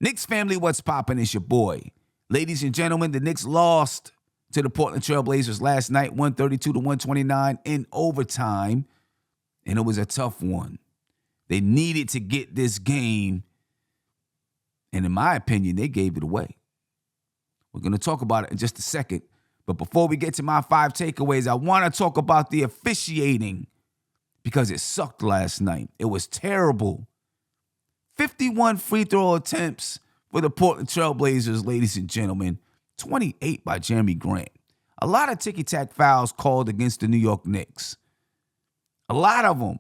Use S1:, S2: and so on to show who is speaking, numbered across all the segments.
S1: Knicks family, what's poppin'? It's your boy. Ladies and gentlemen, the Knicks lost to the Portland Trailblazers last night, 132 to 129 in overtime, and it was a tough one. They needed to get this game, and in my opinion, they gave it away. We're going to talk about it in just a second, but before we get to my 5 takeaways, I want to talk about the officiating because it sucked last night. It was terrible. 51 free throw attempts for the Portland Trailblazers, ladies and gentlemen. 28 by Jeremy Grant. A lot of ticky-tack fouls called against the New York Knicks. A lot of them.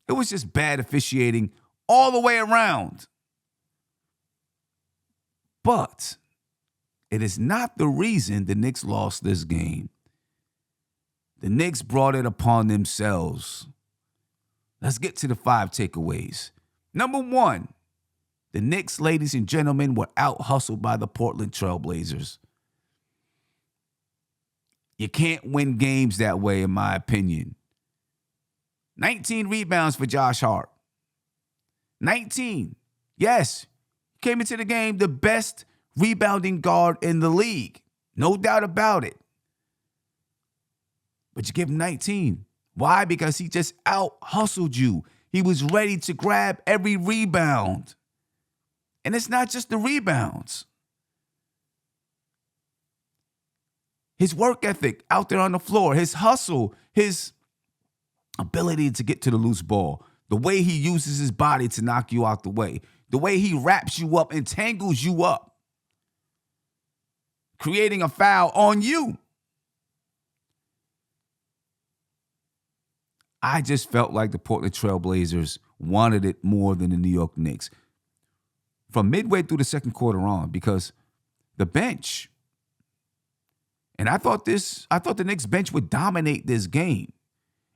S1: It was just bad officiating all the way around. But it is not the reason the Knicks lost this game. The Knicks brought it upon themselves. Let's get to the 5 takeaways. Number 1, the Knicks, ladies and gentlemen, were out-hustled by the Portland Trailblazers. You can't win games that way, in my opinion. 19 rebounds for Josh Hart. 19. Yes, came into the game the best rebounding guard in the league. No doubt about it. But you give him 19. Why? Because he just out-hustled you. He was ready to grab every rebound. And it's not just the rebounds. His work ethic out there on the floor, his hustle, his ability to get to the loose ball, the way he uses his body to knock you out the way, the way he wraps you up and tangles you up, creating a foul on you. I just felt like the Portland Trailblazers wanted it more than the New York Knicks from midway through the second quarter on, because the bench, and I thought the Knicks bench would dominate this game,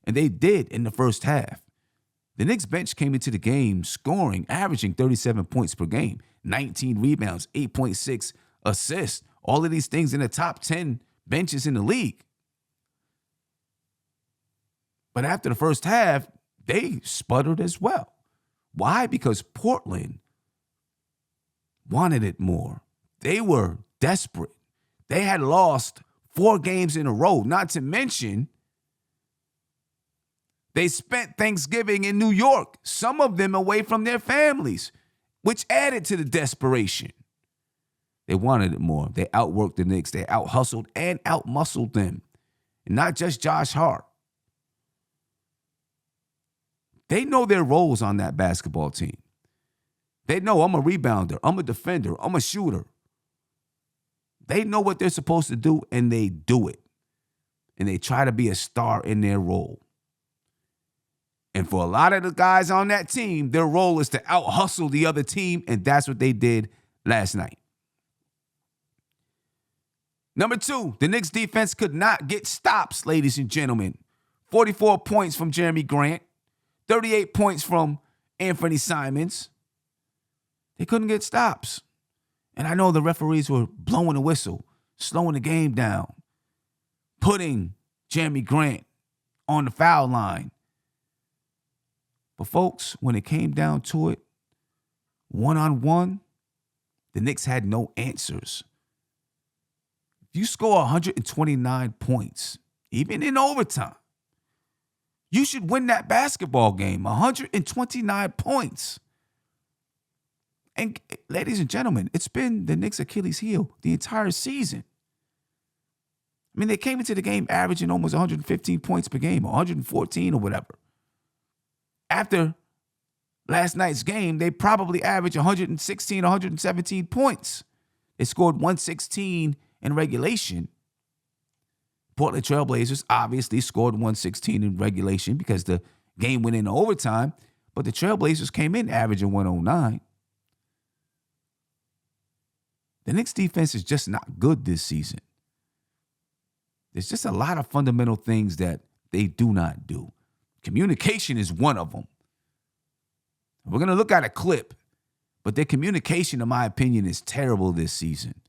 S1: and they did in the first half. The Knicks bench came into the game scoring, averaging 37 points per game, 19 rebounds, 8.6 assists, all of these things in the top 10 benches in the league. But after the first half, they sputtered as well. Why? Because Portland wanted it more. They were desperate. They had lost 4 games in a row, not to mention they spent Thanksgiving in New York, some of them away from their families, which added to the desperation. They wanted it more. They outworked the Knicks. They out-hustled and out-muscled them. And not just Josh Hart. They know their roles on that basketball team. They know I'm a rebounder, I'm a defender, I'm a shooter. They know what they're supposed to do, and they do it. And they try to be a star in their role. And for a lot of the guys on that team, their role is to out-hustle the other team, and that's what they did last night. Number 2, the Knicks defense could not get stops, ladies and gentlemen. 44 points from Jeremy Grant. 38 points from Anthony Simons. They couldn't get stops. And I know the referees were blowing the whistle, slowing the game down, putting Jeremy Grant on the foul line. But folks, when it came down to it, one-on-one, the Knicks had no answers. If you score 129 points, even in overtime, you should win that basketball game. 129 points. And ladies and gentlemen, it's been the Knicks' Achilles heel the entire season. I mean, they came into the game averaging almost 115 points per game, 114 or whatever. After last night's game, they probably averaged 116, 117 points. They scored 116 in regulation. Portland Trailblazers obviously scored 116 in regulation because the game went into overtime, but the Trailblazers came in averaging 109. The Knicks defense is just not good this season. There's just a lot of fundamental things that they do not do. Communication is one of them. We're going to look at a clip, but their communication, in my opinion, is terrible this season.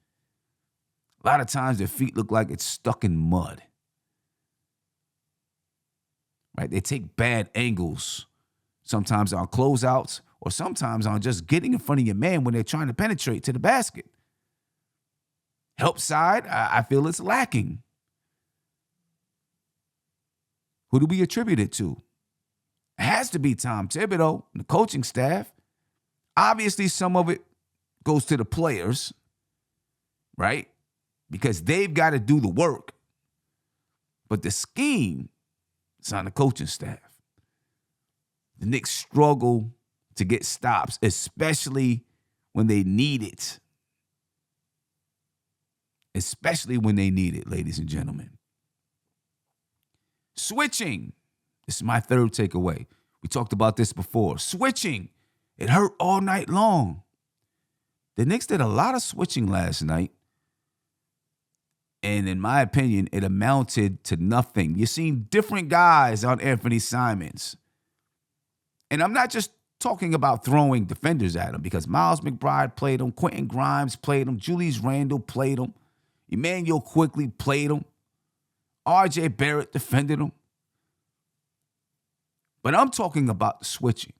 S1: A lot of times their feet look like it's stuck in mud. Right? They take bad angles, sometimes on closeouts or sometimes on just getting in front of your man when they're trying to penetrate to the basket. Help side, I feel it's lacking. Who do we attribute it to? It has to be Tom Thibodeau and the coaching staff. Obviously, some of it goes to the players, right? Because they've got to do the work. But the scheme is on the coaching staff. The Knicks struggle to get stops, especially when they need it. Especially when they need it, ladies and gentlemen. Switching. This is my third takeaway. We talked about this before. Switching. It hurt all night long. The Knicks did a lot of switching last night. And in my opinion, it amounted to nothing. You're seeing different guys on Anthony Simons. And I'm not just talking about throwing defenders at him, because Miles McBride played him, Quentin Grimes played him, Julius Randle played him, Emmanuel Quickly played him, RJ Barrett defended him. But I'm talking about the switching.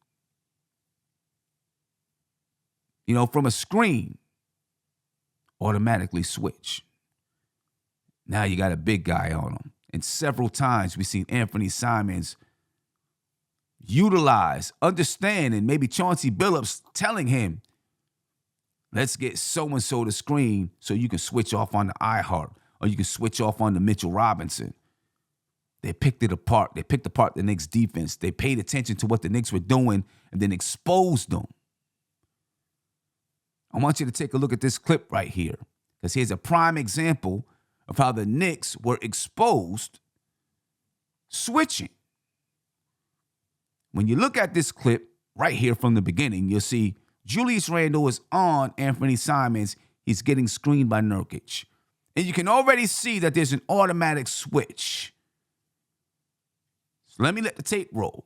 S1: You know, from a screen, automatically switch. Now you got a big guy on him. And several times we've seen Anthony Simons utilize, understand, and maybe Chauncey Billups telling him, let's get so-and-so to screen so you can switch off on the iHeart, or you can switch off on the Mitchell Robinson. They picked it apart. They picked apart the Knicks defense. They paid attention to what the Knicks were doing and then exposed them. I want you to take a look at this clip right here, because here's a prime example of how the Knicks were exposed switching. When you look at this clip right here from the beginning, you'll see Julius Randle is on Anthony Simons. He's getting screened by Nurkic. And you can already see that there's an automatic switch. So let me let the tape roll.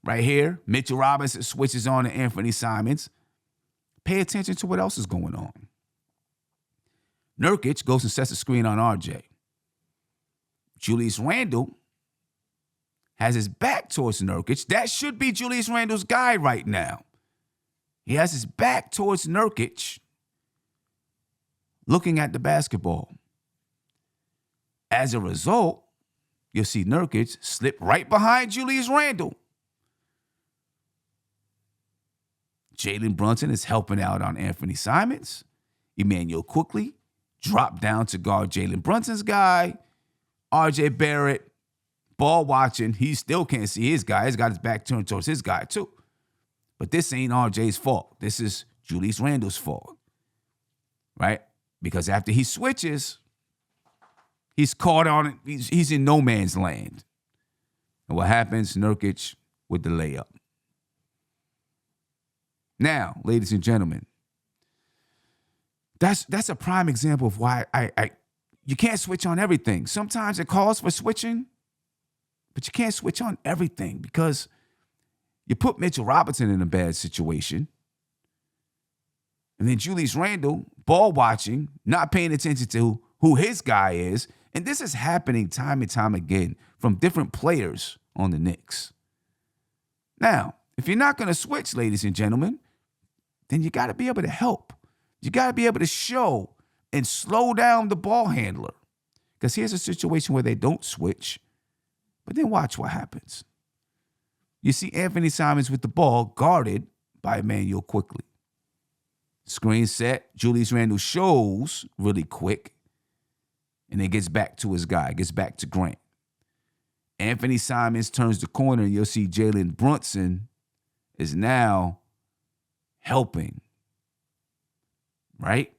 S1: Right here, Mitchell Robinson switches on to Anthony Simons. Pay attention to what else is going on. Nurkic goes and sets a screen on RJ. Julius Randle has his back towards Nurkic. That should be Julius Randle's guy right now. He has his back towards Nurkic, looking at the basketball. As a result, you'll see Nurkic slip right behind Julius Randle. Jalen Brunson is helping out on Anthony Simons. Emmanuel Quickly dropped down to guard Jalen Brunson's guy. RJ Barrett, ball watching. He still can't see his guy. He's got his back turned towards his guy too. But this ain't RJ's fault. This is Julius Randle's fault, right? Because after he switches, he's caught on it. He's in no man's land. And what happens? Nurkic with the layup. Now, ladies and gentlemen, that's a prime example of why you can't switch on everything. Sometimes it calls for switching, but you can't switch on everything, because you put Mitchell Robinson in a bad situation. And then Julius Randle, ball watching, not paying attention to who his guy is. And this is happening time and time again from different players on the Knicks. Now, if you're not going to switch, ladies and gentlemen, then you got to be able to help. You got to be able to show and slow down the ball handler. Because here's a situation where they don't switch, but then watch what happens. You see Anthony Simons with the ball guarded by Emmanuel Quickly. Screen set, Julius Randle shows really quick, and then gets back to his guy, gets back to Grant. Anthony Simons turns the corner, and you'll see Jalen Brunson is now helping, right?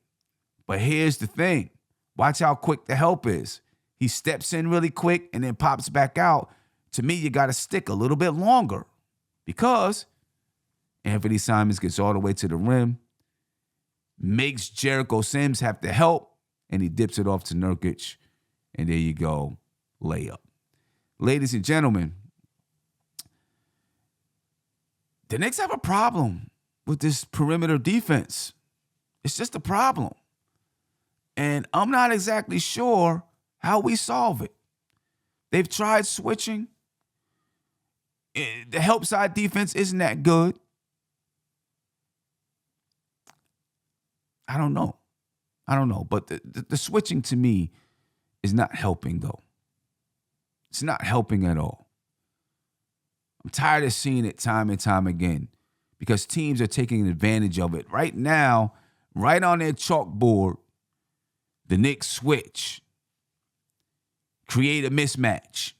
S1: But here's the thing. Watch how quick the help is. He steps in really quick and then pops back out. To me, you got to stick a little bit longer, because Anthony Simons gets all the way to the rim, makes Jericho Sims have to help, and he dips it off to Nurkic, and there you go, layup. Ladies and gentlemen, the Knicks have a problem with this perimeter defense. It's just a problem. And I'm not exactly sure how we solve it. They've tried switching. The help side defense isn't that good. I don't know. But the switching to me is not helping, though. It's not helping at all. I'm tired of seeing it time and time again because teams are taking advantage of it. Right now, right on their chalkboard, the Knicks switch, create a mismatch,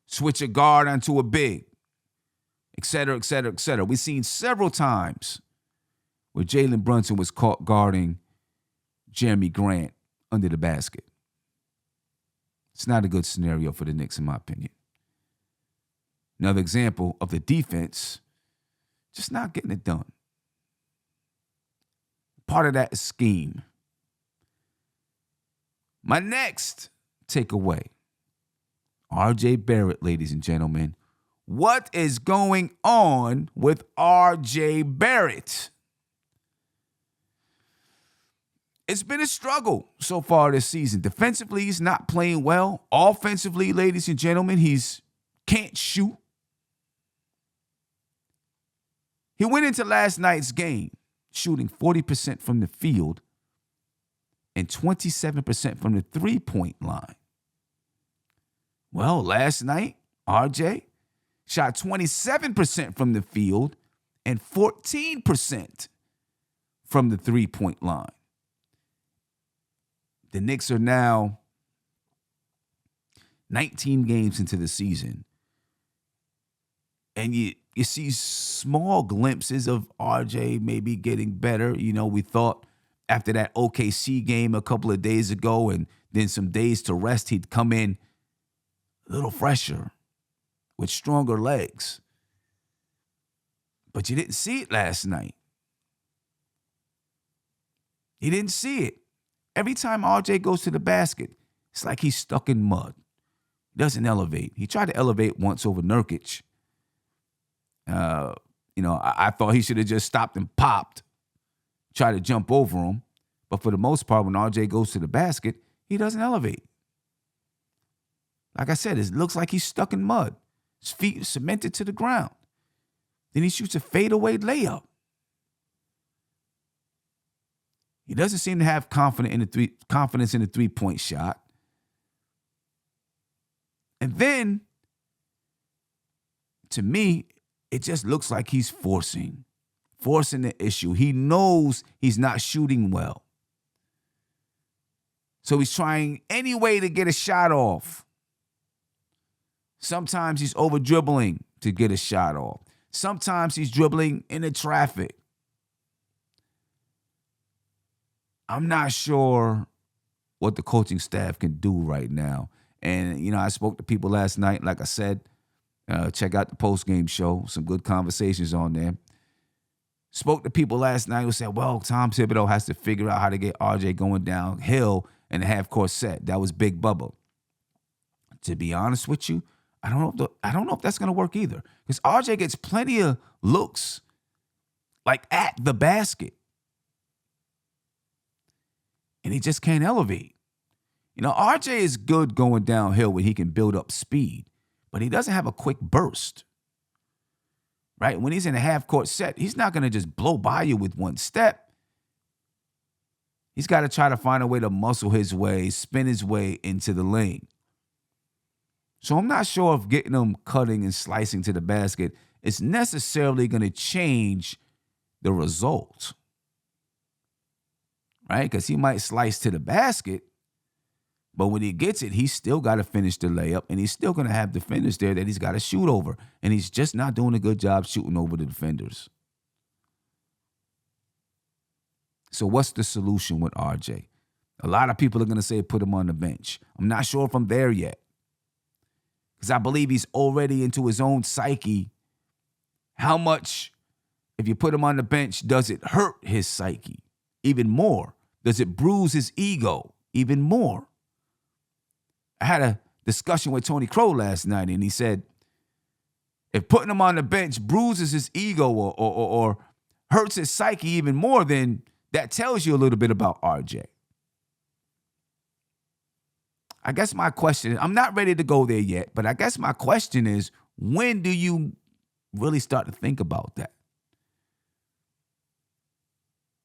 S1: switch a guard onto a big, et cetera, et cetera, et cetera. We've seen several times where Jalen Brunson was caught guarding Jeremy Grant under the basket. It's not a good scenario for the Knicks, in my opinion. Another example of the defense just not getting it done. Part of that is scheme. My next takeaway, R.J. Barrett, ladies and gentlemen. What is going on with R.J. Barrett? It's been a struggle so far this season. Defensively, he's not playing well. Offensively, ladies and gentlemen, he's can't shoot. He went into last night's game shooting 40% from the field and 27% from the three-point line. Well, last night, RJ shot 27% from the field and 14% from the three-point line. The Knicks are now 19 games into the season. And you see small glimpses of RJ maybe getting better. You know, we thought after that OKC game a couple of days ago and then some days to rest, he'd come in a little fresher with stronger legs. But you didn't see it last night. You didn't see it. Every time RJ goes to the basket, it's like he's stuck in mud. He doesn't elevate. He tried to elevate once over Nurkic. I thought he should have just stopped and popped, try to jump over him. But for the most part, when RJ goes to the basket, he doesn't elevate. Like I said, it looks like he's stuck in mud. His feet cemented to the ground. Then he shoots a fadeaway layup. He doesn't seem to have confidence in the three-point shot. And then, to me, it just looks like he's forcing the issue. He knows he's not shooting well. So he's trying any way to get a shot off. Sometimes he's over-dribbling to get a shot off. Sometimes he's dribbling into traffic. I'm not sure what the coaching staff can do right now. And, I spoke to people last night, like I said, check out the post-game show. Some good conversations on there. Spoke to people last night who said, well, Tom Thibodeau has to figure out how to get RJ going downhill in the half-court set. That was Big Bubba. To be honest with you, I don't know if that's going to work either. Because RJ gets plenty of looks, like at the basket. And he just can't elevate. RJ is good going downhill when he can build up speed, but he doesn't have a quick burst. Right? When he's in a half-court set, he's not going to just blow by you with one step. He's got to try to find a way to muscle his way, spin his way into the lane. So I'm not sure if getting him cutting and slicing to the basket is necessarily going to change the result. Right? Because he might slice to the basket, but when he gets it, he's still got to finish the layup, and he's still going to have defenders there that he's got to shoot over, and he's just not doing a good job shooting over the defenders. So what's the solution with RJ? A lot of people are going to say put him on the bench. I'm not sure if I'm there yet, because I believe he's already into his own psyche. How much, if you put him on the bench, does it hurt his psyche even more? Does it bruise his ego even more? I had a discussion with Tony Crow last night, and he said, if putting him on the bench bruises his ego or hurts his psyche even more, then that tells you a little bit about RJ. I guess my question, I'm not ready to go there yet, but I guess my question is, When do you really start to think about that?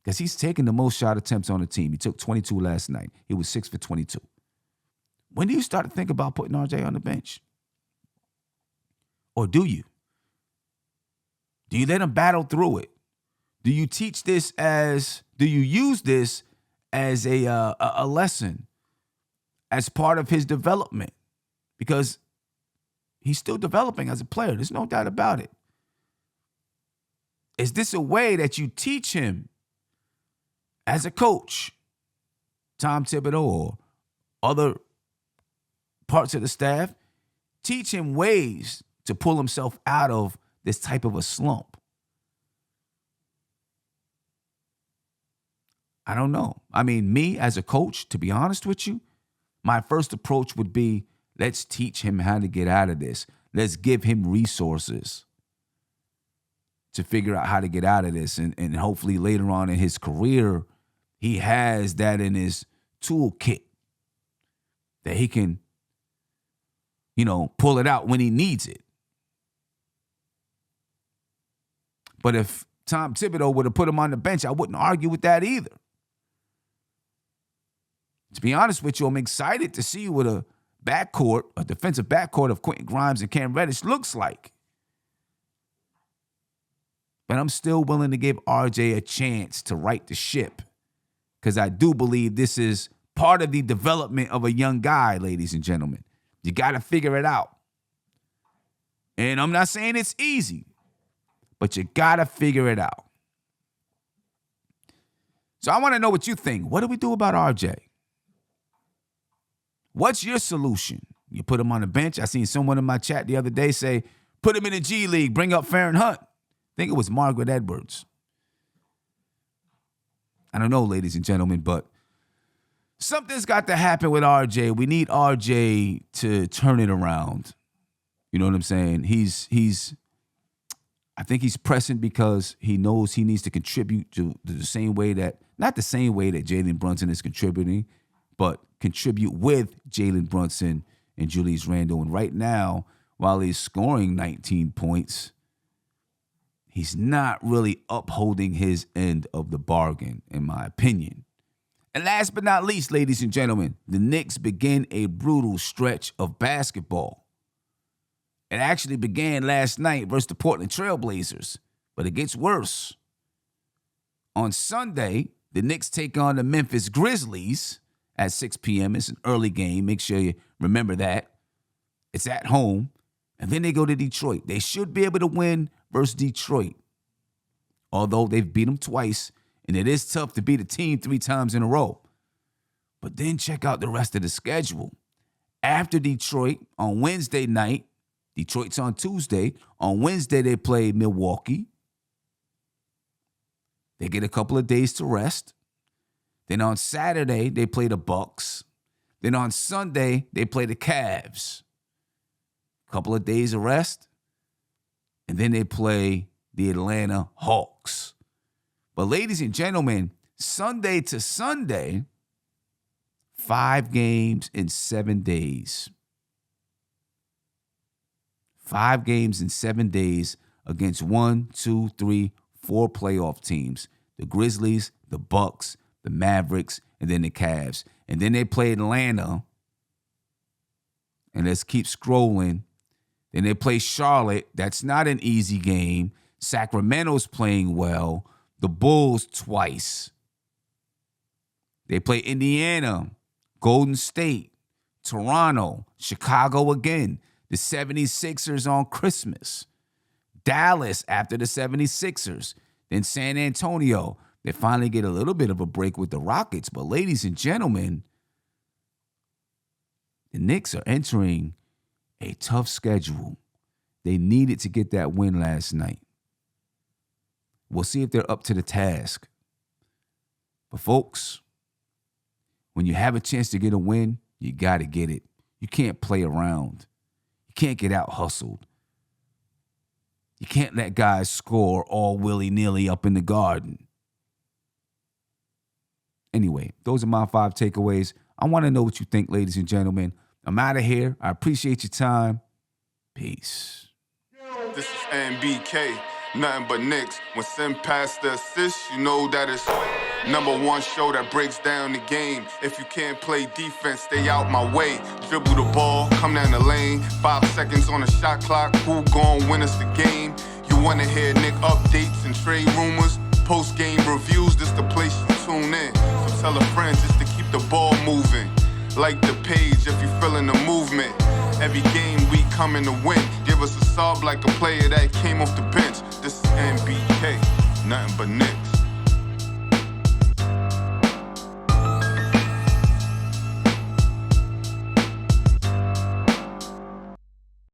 S1: Because he's taking the most shot attempts on the team. He took 22 last night. He was 6 for 22. When do you start to think about putting RJ on the bench? Or do you? Do you let him battle through it? Do you use this as a lesson, as part of his development? Because he's still developing as a player. There's no doubt about it. Is this a way that you teach him as a coach, Tom Thibodeau or other parts of the staff, teach him ways to pull himself out of this type of a slump? I don't know. I mean, me as a coach, to be honest with you, my first approach would be, let's teach him how to get out of this. Let's give him resources to figure out how to get out of this. And hopefully later on in his career, he has that in his toolkit that he can, pull it out when he needs it. But if Tom Thibodeau would have put him on the bench, I wouldn't argue with that either. To be honest with you, I'm excited to see what a defensive backcourt of Quentin Grimes and Cam Reddish looks like. But I'm still willing to give RJ a chance to right the ship, because I do believe this is part of the development of a young guy, ladies and gentlemen. You got to figure it out. And I'm not saying it's easy, but you got to figure it out. So I want to know what you think. What do we do about RJ? What's your solution? You put him on the bench? I seen someone in my chat the other day say, put him in the G League, bring up Farron Hunt. I think it was Margaret Edwards. I don't know, ladies and gentlemen, but something's got to happen with RJ. We need RJ to turn it around. You know what I'm saying? I think he's pressing because he knows he needs to contribute to the same way that, not the same way that Jalen Brunson is contributing, but contribute with Jalen Brunson and Julius Randle. And right now, while he's scoring 19 points, he's not really upholding his end of the bargain, in my opinion. And last but not least, ladies and gentlemen, the Knicks begin a brutal stretch of basketball. It actually began last night versus the Portland Trailblazers, but it gets worse. On Sunday, the Knicks take on the Memphis Grizzlies at 6 p.m. It's an early game. Make sure you remember that. It's at home. And then they go to Detroit. They should be able to win versus Detroit, although they've beat them twice, and it is tough to beat a team 3 times in a row. But then check out the rest of the schedule. After Detroit, on Wednesday night, Detroit's on Tuesday. On Wednesday, they play Milwaukee. They get a couple of days to rest. Then on Saturday, they play the Bucks. Then on Sunday, they play the Cavs. Couple of days of rest. And then they play the Atlanta Hawks. But ladies and gentlemen, Sunday to Sunday, 5 games in 7 days. 5 games in 7 days against 1, 2, 3, 4 playoff teams. The Grizzlies, the Bucks, the Mavericks, and then the Cavs. And then they play Atlanta. And let's keep scrolling. Then they play Charlotte. That's not an easy game. Sacramento's playing well. The Bulls twice. They play Indiana, Golden State, Toronto, Chicago again. The 76ers on Christmas. Dallas after the 76ers. Then San Antonio. They finally get a little bit of a break with the Rockets. But ladies and gentlemen, the Knicks are entering a tough schedule. They needed to get that win last night. We'll see if they're up to the task. But folks, when you have a chance to get a win, you got to get it. You can't play around. You can't get out hustled. You can't let guys score all willy-nilly up in the garden. Anyway, those are my 5 takeaways. I want to know what you think, ladies and gentlemen. I'm out of here. I appreciate your time. Peace.
S2: This is NBK, nothing but Knicks. When Sim passed the assist, you know that it's #1 show that breaks down the game. If you can't play defense, stay out my way. Dribble the ball, come down the lane. 5 seconds on the shot clock, who gon' win us the game? You wanna hear Knick updates and trade rumors? Post-game reviews, this the place you tune in. So tell a friend just to keep the ball moving. Like the page if you feeling the movement. Every game we coming to win. Give us a sub like a player that came off the bench. This is NBK, nothing but Knicks.